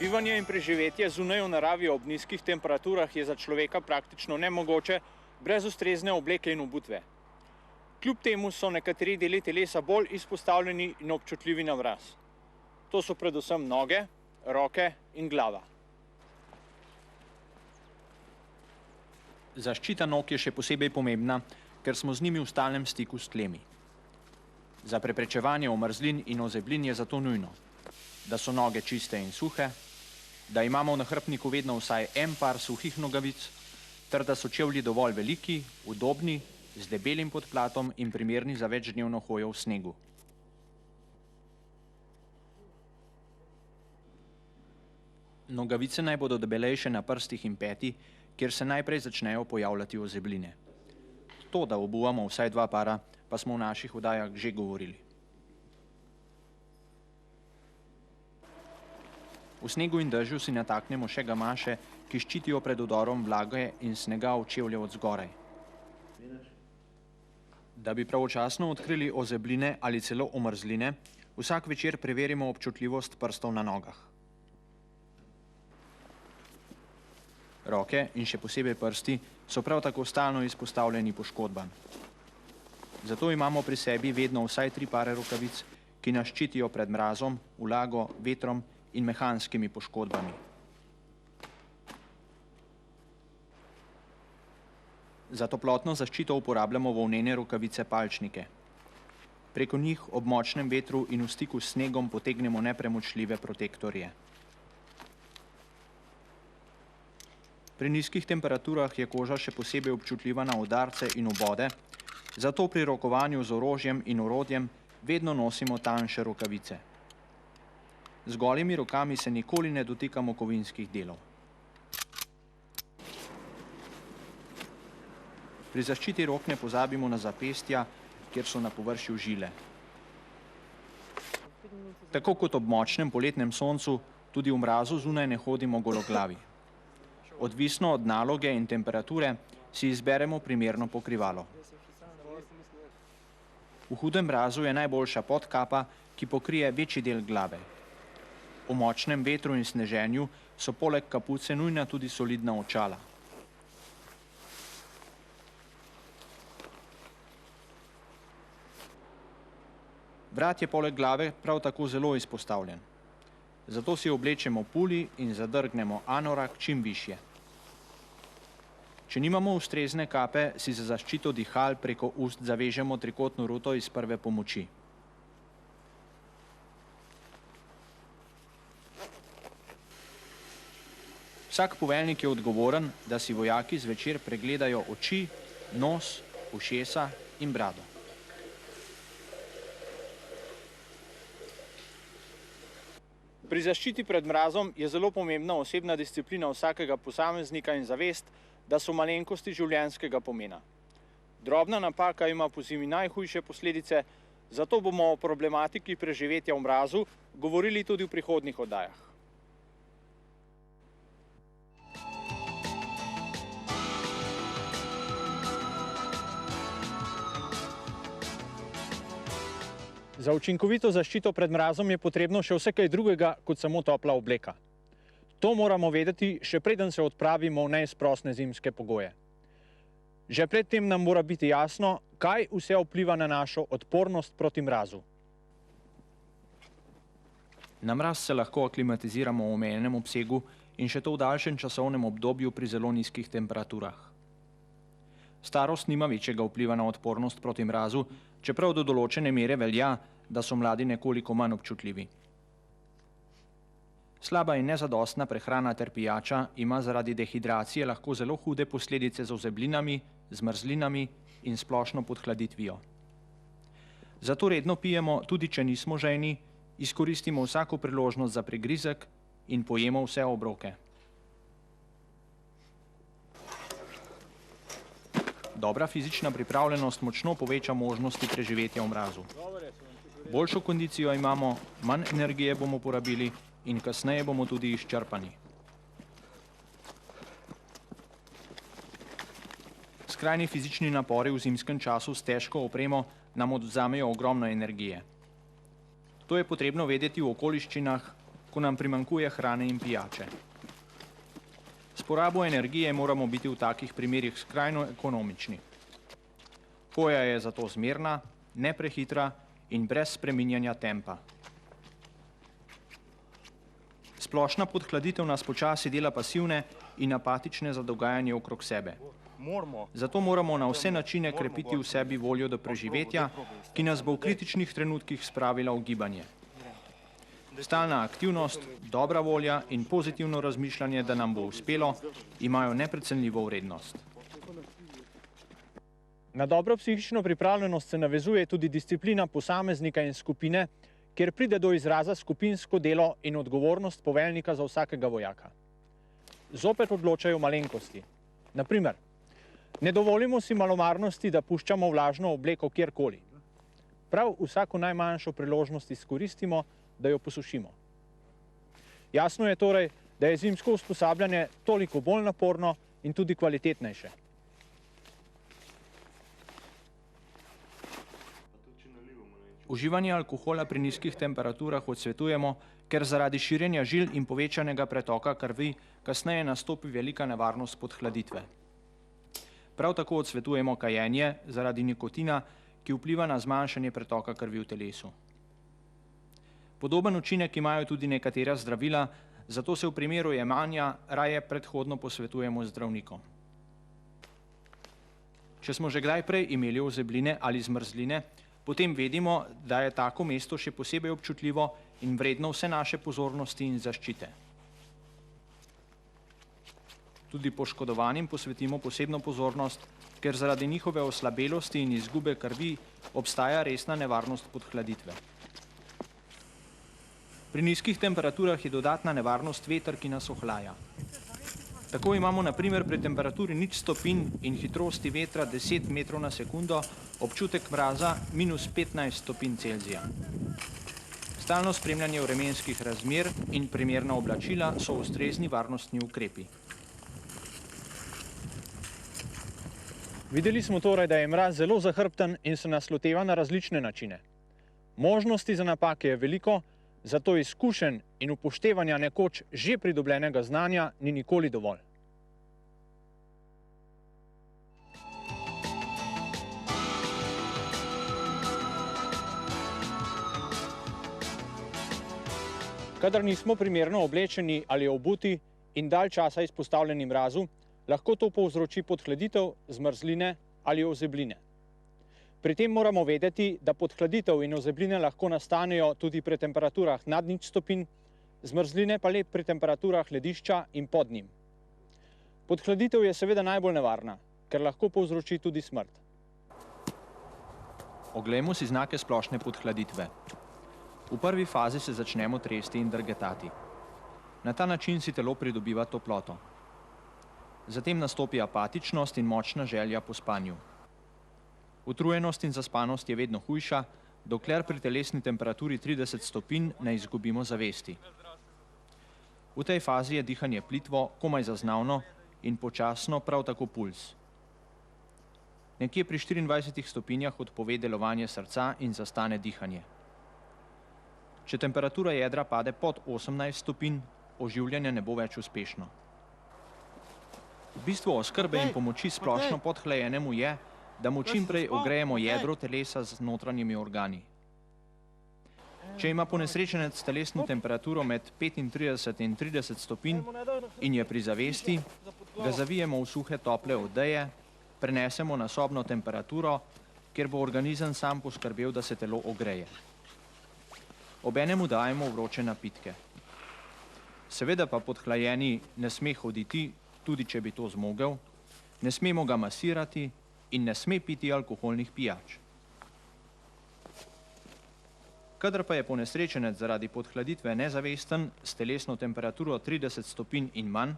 Bivanje in preživetje zunaj v naravi ob nizkih temperaturah je za človeka praktično nemogoče brez ustrezne obleke in obutve. Kljub temu so nekateri deli telesa bolj izpostavljeni in občutljivi na mraz. To so predvsem noge, roke in glava. Zaščita nog je še posebej pomembna, ker smo z njimi v stalnem stiku s tlemi. Za preprečevanje omrzlin in ozeblin je zato nujno, da so noge čiste in suhe, da imamo v nahrbtniku vedno vsaj en par suhih nogavic, ter da so čevlji dovolj veliki, udobni, z debelim podplatom in primerni za večdnevno hojo v snegu. Nogavice naj bodo debelejše na prstih in peti, kjer se najprej začnejo pojavljati ozebline. To, da obuvamo vsaj 2 para, pa smo v naših oddajah že govorili. V snegu in dežju si nataknemo še gamaše, ki ščitijo pred vdorom vlage in snega v čevlje od zgoraj. Da bi pravočasno odkrili ozebline ali celo omrzline, vsak večer preverimo občutljivost prstov na nogah. Roke in še posebej prsti so prav tako stalno izpostavljeni poškodbam. Zato imamo pri sebi vedno vsaj 3 pare rokavic, ki nas ščitijo pred mrazom, vlago, vetrom in mehanskimi poškodbami. Za toplotno zaščito uporabljamo volnene rokavice palčnike. Preko njih ob močnem vetru in v stiku s snegom potegnemo nepremočljive protektorje. Pri nizkih temperaturah je koža še posebej občutljiva na udarce in vbode, zato pri rokovanju z orožjem in orodjem vedno nosimo tanjše rokavice. Z golimi rokami se nikoli ne dotikamo kovinskih delov. Pri zaščiti rok ne pozabimo na zapestja, kjer so na površju žile. Tako kot ob močnem poletnem soncu, tudi v mrazu zunaj ne hodimo gologlavi. Odvisno od naloge in temperature si izberemo primerno pokrivalo. V hudem mrazu je najboljša podkapa, ki pokrije večji del glave. V močnem vetru in sneženju so poleg kapuce nujna tudi solidna očala. Vrat je poleg glave prav tako zelo izpostavljen. Zato si oblečemo puli in zadrgnemo anorak čim višje. Če nimamo ustrezne kape, si za zaščito dihal preko ust zavežemo trikotno ruto iz prve pomoči. Vsak poveljnik je odgovoren, da si vojaki zvečer pregledajo oči, nos, ušesa in brado. Pri zaščiti pred mrazom je zelo pomembna osebna disciplina vsakega posameznika in zavest, da so malenkosti življenjskega pomena. Drobna napaka ima pozimi najhujše posledice, zato bomo o problematiki preživetja v mrazu govorili tudi v prihodnjih oddajah. Za učinkovito zaščito pred mrazom je potrebno še vse kaj drugega kot samo topla obleka. To moramo vedeti, še preden se odpravimo v neizprosne zimske pogoje. Že predtem nam mora biti jasno, kaj vse vpliva na našo odpornost proti mrazu. Na mraz se lahko aklimatiziramo v omejenem obsegu in še to v daljšem časovnem obdobju pri zelo nizkih temperaturah. Starost nima večjega vpliva na odpornost proti mrazu, čeprav do določene mere velja, da so mladi nekoliko manj občutljivi. Slaba in nezadostna prehrana ter pijača ima zaradi dehidracije lahko zelo hude posledice z ozeblinami, zmrzlinami in splošno podhladitvijo. Zato redno pijemo, tudi če nismo žejni, izkoristimo vsako priložnost za pregrizek in pojemo vse obroke. Dobra fizična pripravljenost močno poveča možnosti preživetja v mrazu. Boljšo kondicijo imamo, manj energije bomo porabili in kasneje bomo tudi izčrpani. Skrajni fizični napori v zimskem času s težko opremo nam odvzamejo ogromno energije. To je potrebno vedeti v okoliščinah, ko nam primanjkuje hrane in pijače. S porabo energije moramo biti v takih primerih skrajno ekonomični. Hoja je zato zmerna, ne prehitra in brez spreminjanja tempa. Splošna podhladitev nas počasi dela pasivne in apatične za dogajanje okrog sebe. Zato moramo na vse načine krepiti v sebi voljo do preživetja, ki nas bo v kritičnih trenutkih spravila v gibanje. Stalna aktivnost, dobra volja in pozitivno razmišljanje, da nam bo uspelo, imajo neprecenljivo vrednost. Na dobro psihično pripravljenost se navezuje tudi disciplina posameznika in skupine, kjer pride do izraza skupinsko delo in odgovornost poveljnika za vsakega vojaka. Zopet odločajo malenkosti. Na primer, ne dovolimo si malomarnosti, da puščamo vlažno obleko kjerkoli. Prav vsako najmanjšo priložnost izkoristimo, da jo posušimo. Jasno je torej, da je zimsko usposabljanje toliko bolj naporno in tudi kvalitetnejše. Uživanje alkohola pri nizkih temperaturah odsvetujemo, ker zaradi širjenja žil in povečanega pretoka krvi kasneje nastopi velika nevarnost podhladitve. Prav tako odsvetujemo kajenje zaradi nikotina, ki vpliva na zmanjšanje pretoka krvi v telesu. Podoben učinek imajo tudi nekatera zdravila, zato se v primeru jemanja raje predhodno posvetujemo z zdravnikom. Če smo že kdaj prej imeli ozebline ali zmrzline, potem vedimo, da je tako mesto še posebej občutljivo in vredno vse naše pozornosti in zaščite. Tudi poškodovanim posvetimo posebno pozornost, ker zaradi njihove oslabelosti in izgube krvi obstaja resna nevarnost podhladitve. Pri nizkih temperaturah je dodatna nevarnost veter, ki nas ohlaja. Tako imamo na primer pri temperaturi 0 stopinj in hitrosti vetra 10 metrov na sekundo občutek mraza -15 stopinj Celzija. Stalno spremljanje vremenskih razmer in primerna oblačila so ustrezni varnostni ukrepi. Videli smo torej, da je mraz zelo zahrbten in se nas loteva na različne načine. Možnosti za napake je veliko, zato izkušenj in upoštevanja nekoč že pridobljenega znanja ni nikoli dovolj. Kadar nismo primerno oblečeni ali obuti in dalj časa izpostavljeni mrazu, lahko to povzroči podhladitev, zmrzline ali ozebline. Pri tem moramo vedeti, da podhladitev in ozebline lahko nastanejo tudi pri temperaturah nad 0 stopinj, zmrzline pa le pri temperaturah ledišča in pod njim. Podhladitev je seveda najbolj nevarna, ker lahko povzroči tudi smrt. Oglejmo si znake splošne podhladitve. V prvi fazi se začnemo tresti in drgetati. Na ta način si telo pridobiva toploto. Zatem nastopi apatičnost in močna želja po spanju. Utrujenost in zaspanost je vedno hujša, dokler pri telesni temperaturi 30 stopinj ne izgubimo zavesti. V tej fazi je dihanje plitvo, komaj zaznavno in počasno, prav tako puls. Nekje pri 24 stopinjah odpove delovanje srca in zastane dihanje. Če temperatura jedra pade pod 18 stopinj, oživljanje ne bo več uspešno. Bistvo oskrbe in pomoči splošno podhlajenemu je, da mu čim prej ogrejemo jedro telesa z notranjimi organi. Če ima ponesrečenec telesno temperaturo med 35 in 30 stopinj in je pri zavesti, ga zavijemo v suhe tople odeje, prenesemo na sobno temperaturo, kjer bo organizem sam poskrbel, da se telo ogreje. Obenem mu dajemo vroče napitke. Seveda pa podhlajeni ne sme hoditi, tudi če bi to zmogel, ne smemo ga masirati in ne sme piti alkoholnih pijač. Kadar pa je ponesrečenec zaradi podhladitve nezavesten s telesno temperaturo 30 stopinj in manj,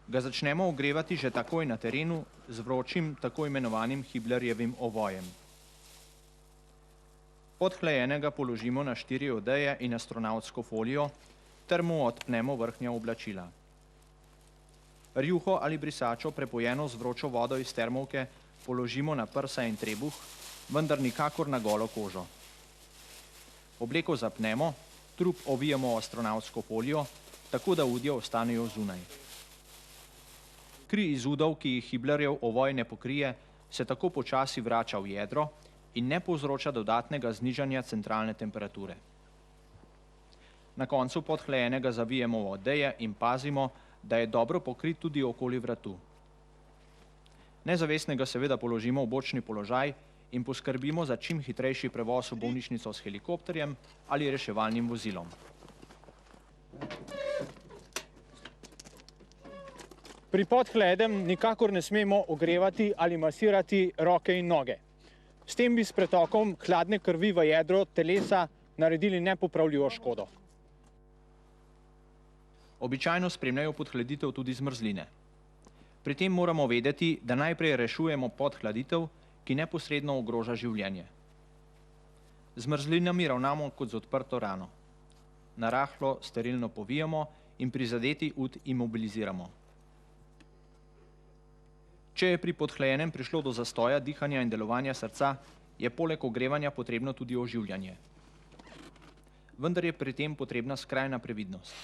ga začnemo ogrevati že takoj na terenu z vročim tako imenovanim Hiblerjevim ovojem. Podhlajenega položimo na 4 odeje in astronavtsko folijo ter mu odpnemo vrhnja oblačila. Rjuho ali brisačo, prepojeno z vročo vodo iz termovke, položimo na prsa in trebuh, vendar nikakor na golo kožo. Obleko zapnemo, Trup ovijemo v astronavtsko folijo, tako da udje ostanejo zunaj. Kri iz udov, ki jih Hiblerjev ovoj ne pokrije, se tako počasi vrača v jedro in ne povzroča dodatnega znižanja centralne temperature. Na koncu podhlajenega zavijemo v odeje in pazimo, da je dobro pokrit tudi okoli vratu. Nezavestnega seveda položimo v bočni položaj in poskrbimo za čim hitrejši prevoz v bolnišnico s helikopterjem ali reševalnim vozilom. Pri podhledem nikakor ne smemo ogrevati ali masirati roke in noge. S tem bi s pretokom hladne krvi v jedro telesa naredili nepopravljivo škodo. Običajno spremljajo podhladitev tudi zmrzline. Pri tem moramo vedeti, da najprej rešujemo podhladitev, ki neposredno ogroža življenje. Z zmrzlinami ravnamo kot z odprto rano. Narahlo sterilno povijemo in prizadeti ud imobiliziramo. Če je pri podhlajenem prišlo do zastoja dihanja in delovanja srca, je poleg ogrevanja potrebno tudi oživljanje. Vendar je pri tem potrebna skrajna previdnost.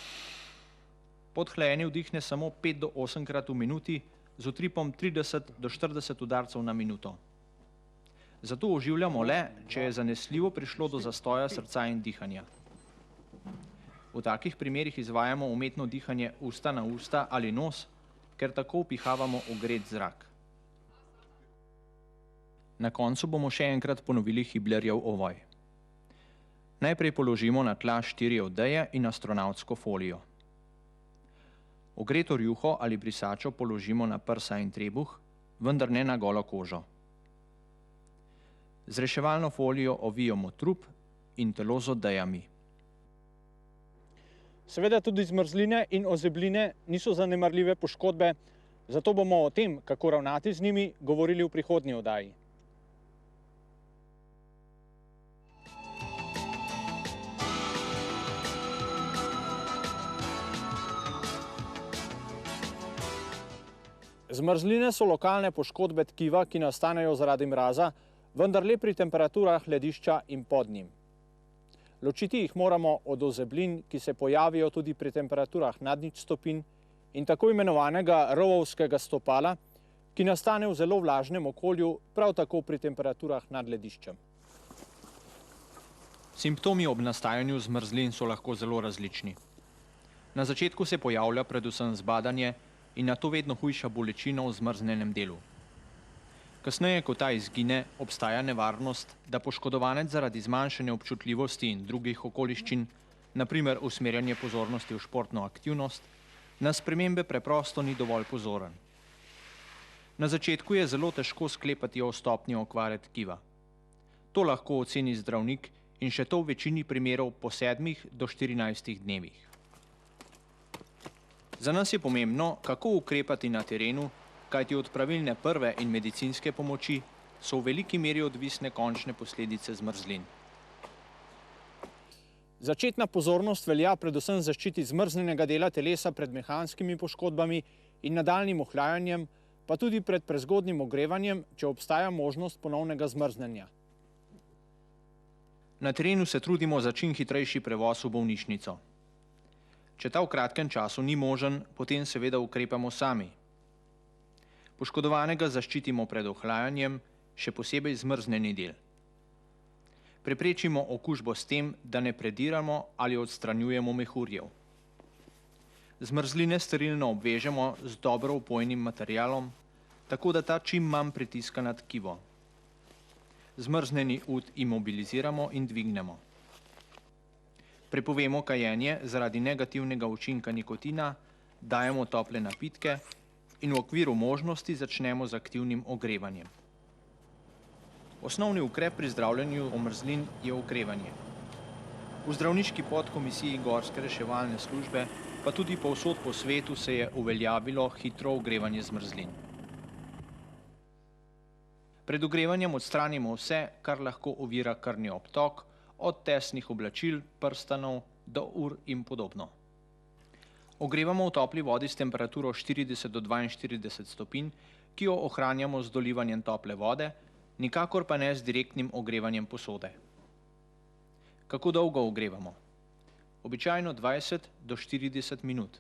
Podhlajeni vdihne samo 5 do 8 krat v minuti z utripom 30 do 40 udarcev na minuto. Zato oživljamo le, če je zanesljivo prišlo do zastoja srca in dihanja. V takih primerih izvajamo umetno dihanje usta na usta ali nos, ker tako vpihavamo ogret zrak. Na koncu bomo še enkrat ponovili Hiblerjev ovoj. Najprej položimo na tla 4 odeje in astronavtsko folijo. Ogreto rjuho ali brisačo položimo na prsa in trebuh, vendar ne na golo kožo. Z reševalno folijo ovijemo trup in telo z odejami. Seveda tudi zmrzline in ozebline niso zanemarljive poškodbe, zato bomo o tem, kako ravnati z njimi, govorili v prihodnji oddaji. Zmrzline so lokalne poškodbe tkiva, ki nastanejo zaradi mraza, vendar le pri temperaturah ledišča in pod njim. Ločiti jih moramo od ozeblin, ki se pojavijo tudi pri temperaturah nad 0 stopinj in tako imenovanega rovovskega stopala, ki nastane v zelo vlažnem okolju, prav tako pri temperaturah nad lediščem. Simptomi ob nastajanju zmrzlin so lahko zelo različni. Na začetku se pojavlja predvsem zbadanje in nato vedno hujša bolečina v zmrznenem delu. Kasneje, ko ta izgine, obstaja nevarnost, da poškodovanec zaradi zmanjšanja občutljivosti in drugih okoliščin, na primer usmerjanje pozornosti v športno aktivnost, na spremembe preprosto ni dovolj pozoren. Na začetku je zelo težko sklepati o stopnji okvare tkiva. To lahko oceni zdravnik in še to v večini primerov po 7 do 14 dnevih. Za nas je pomembno, kako ukrepati na terenu, kajti od pravilne prve in medicinske pomoči so v veliki meri odvisne končne posledice zmrzlin. Začetna pozornost velja predvsem zaščiti zmrznjenega dela telesa pred mehanskimi poškodbami in nadaljnjim ohlajanjem, pa tudi pred prezgodnjim ogrevanjem, če obstaja možnost ponovnega zmrznjenja. Na terenu se trudimo za čim hitrejši prevoz v bolnišnico. Če ta v kratkem času ni možen, potem seveda ukrepamo sami. Poškodovanega zaščitimo pred ohlajanjem, še posebej zmrznjeni del. Preprečimo okužbo s tem, da ne prediramo ali odstranjujemo mehurjev. Zmrzline sterilno obvežemo z dobro vpojnim materialom, tako da ta čim manj pritiska na tkivo. Zmrznjeni ud imobiliziramo in dvignemo. Prepovemo kajenje zaradi negativnega učinka nikotina, dajemo tople napitke in v okviru možnosti začnemo z aktivnim ogrevanjem. Osnovni ukrep pri zdravljenju omrzlin je okrevanje. V zdravniški podkomisiji Gorske reševalne službe, pa tudi povsod po svetu se je uveljavilo hitro ogrevanje zmrzlin. Pred ogrevanjem odstranimo vse, kar lahko ovira krvni obtok, od tesnih oblačil, prstanov do ur in podobno. Ogrevamo v topli vodi s temperaturo 40 do 42 stopinj, ki jo ohranjamo z dolivanjem tople vode, nikakor pa ne z direktnim ogrevanjem posode. Kako dolgo ogrevamo? običajno 20 do 40 minut.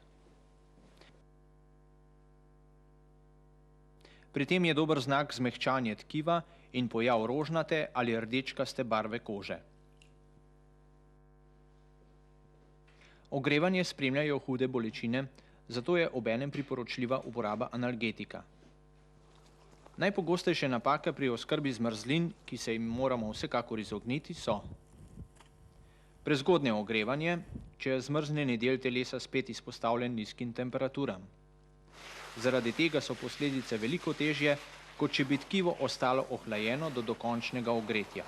Pri tem je dober znak zmehčanje tkiva in pojav rožnate ali rdečkaste barve kože. Ogrevanje spremljajo hude bolečine, zato je obenem priporočljiva uporaba analgetika. Najpogostejše napake pri oskrbi zmrzlin, ki se jim moramo vsekakor izogniti, so prezgodnje ogrevanje, če je zmrznjeni del telesa spet izpostavljen nizkim temperaturam. Zaradi tega so posledice veliko težje, kot če bi tkivo ostalo ohlajeno do dokončnega ogretja.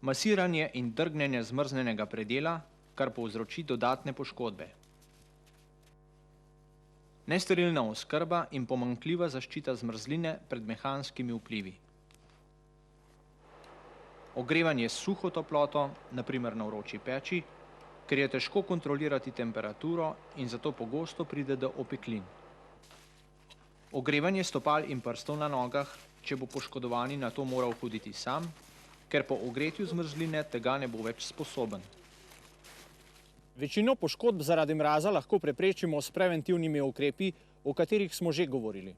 Masiranje in drgnjenje zmrznjenega predela, kar povzroči dodatne poškodbe. Nesterilna oskrba in pomanjkljiva zaščita zmrzline pred mehanskimi vplivi. Ogrevanje s suho toploto, na primer na vroči peči, ker je težko kontrolirati temperaturo in zato pogosto pride do opeklin. Ogrevanje stopal in prstov na nogah, če bo poškodovani na to moral hoditi sam, ker po ogretju zmrzline tega ne bo več sposoben. Večino poškodb zaradi mraza lahko preprečimo s preventivnimi ukrepi, o katerih smo že govorili.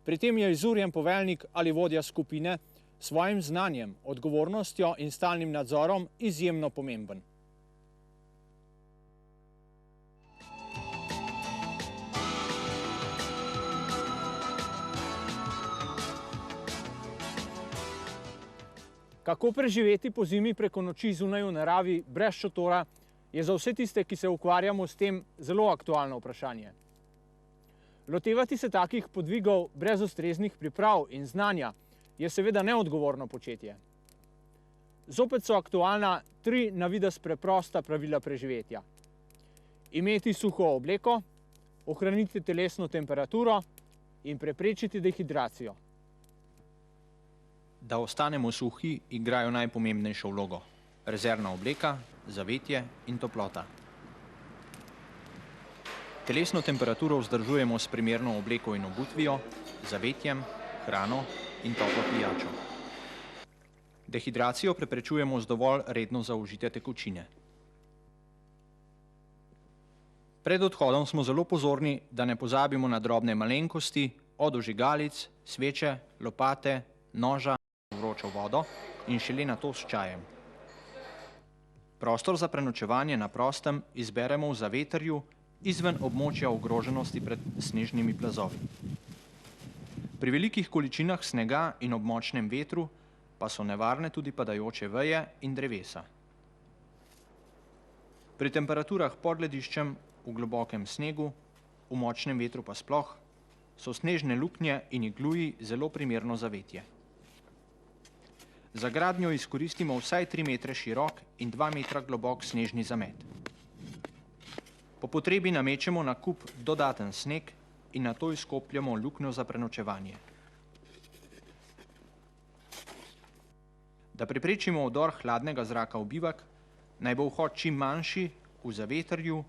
Pri tem je izurjen poveljnik ali vodja skupine s svojim znanjem, odgovornostjo in stalnim nadzorom izjemno pomemben. Kako preživeti pozimi preko noči zunaj v naravi brez šotora, je za vse tiste, ki se ukvarjamo s tem, zelo aktualno vprašanje. Lotevati se takih podvigov brez ustreznih priprav in znanja je seveda neodgovorno početje. Zopet so aktualna 3 na videz preprosta pravila preživetja. Imeti suho obleko, ohraniti telesno temperaturo in preprečiti dehidracijo. Da ostanemo suhi, igrajo najpomembnejšo vlogo. Rezervna obleka, zavetje in toplota. Telesno temperaturo vzdržujemo s primerno obleko in obutvijo, zavetjem, hrano in toplo pijačo. Dehidracijo preprečujemo z dovolj redno zaužite tekočine. Pred odhodom smo zelo pozorni, da ne pozabimo na drobne malenkosti, od ožigalic, sveče, lopate, noža, vročo vodo in šele nato s čajem. Prostor za prenočevanje na prostem izberemo v zavetrju izven območja ogroženosti pred snežnimi plazovi. Pri velikih količinah snega in ob močnem vetru pa so nevarne tudi padajoče veje in drevesa. Pri temperaturah pod lediščem, v globokem snegu, v močnem vetru pa sploh, so snežne luknje in igluji zelo primerno zavetje. Za gradnjo izkoristimo vsaj 3 metre širok in 2 metra globok snežni zamet. Po potrebi namečemo na kup dodaten sneg in nato izkopljamo luknjo za prenočevanje. Da preprečimo vdor hladnega zraka v bivak, naj bo vhod čim manjši, v zavetrju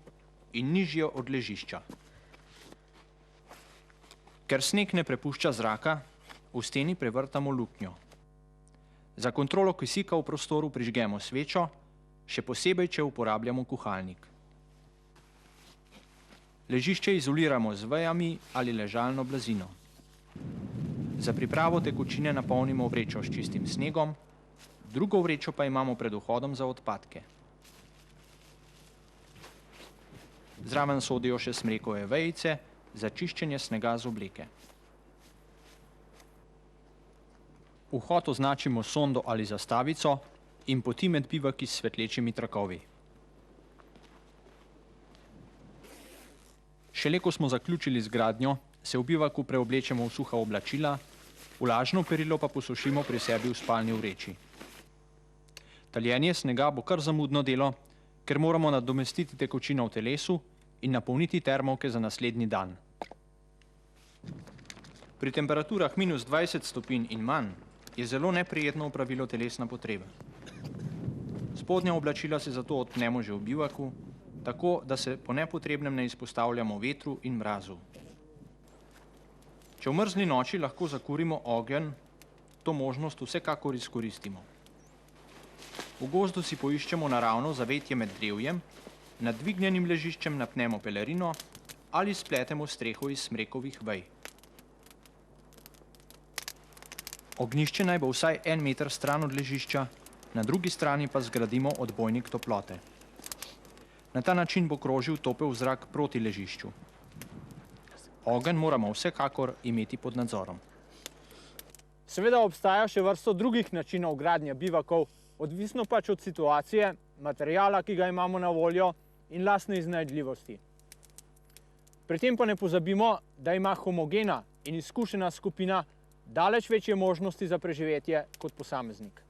in nižje od ležišča. Ker sneg ne prepušča zraka, v steni prevrtamo luknjo. Za kontrolo kisika v prostoru prižgemo svečo, še posebej, če uporabljamo kuhalnik. Ležišče izoliramo z vejami ali ležalno blazino. Za pripravo tekočine napolnimo vrečo s čistim snegom, drugo vrečo pa imamo pred vhodom za odpadke. Zraven sodijo še smrekove vejice za čiščenje snega z obleke. Vhod označimo sondo ali zastavico in poti med bivaki s svetlečimi trakovi. Šele ko smo zaključili z gradnjo, se v bivaku preoblečemo v suha oblačila, vlažno perilo pa posušimo pri sebi v spalni vreči. Taljenje snega bo kar zamudno delo, ker moramo nadomestiti tekočino v telesu in napolniti termovke za naslednji dan. Pri temperaturah minus 20 stopinj in manj je zelo neprijetno opravilo telesna potreba. Spodnja oblačila se zato odpnemo že v bivaku, tako da se po nepotrebnem ne izpostavljamo vetru in mrazu. Če v mrzli noči lahko zakurimo ogenj, to možnost vsekakor izkoristimo. V gozdu si poiščemo naravno zavetje med drevjem, nad dvignjenim ležiščem napnemo pelerino ali spletemo streho iz smrekovih vej. Ognjišče naj bo vsaj 1 meter stran od ležišča, na drugi strani pa zgradimo odbojnik toplote. Na ta način bo krožil topel zrak proti ležišču. Ogenj moramo vsekakor imeti pod nadzorom. Seveda obstaja še vrsto drugih načinov gradnje bivakov, odvisno pač od situacije, materiala, ki ga imamo na voljo in lastne iznajdljivosti. Pri tem pa ne pozabimo, da ima homogena in izkušena skupina daleč večje možnosti za preživetje kot posameznik.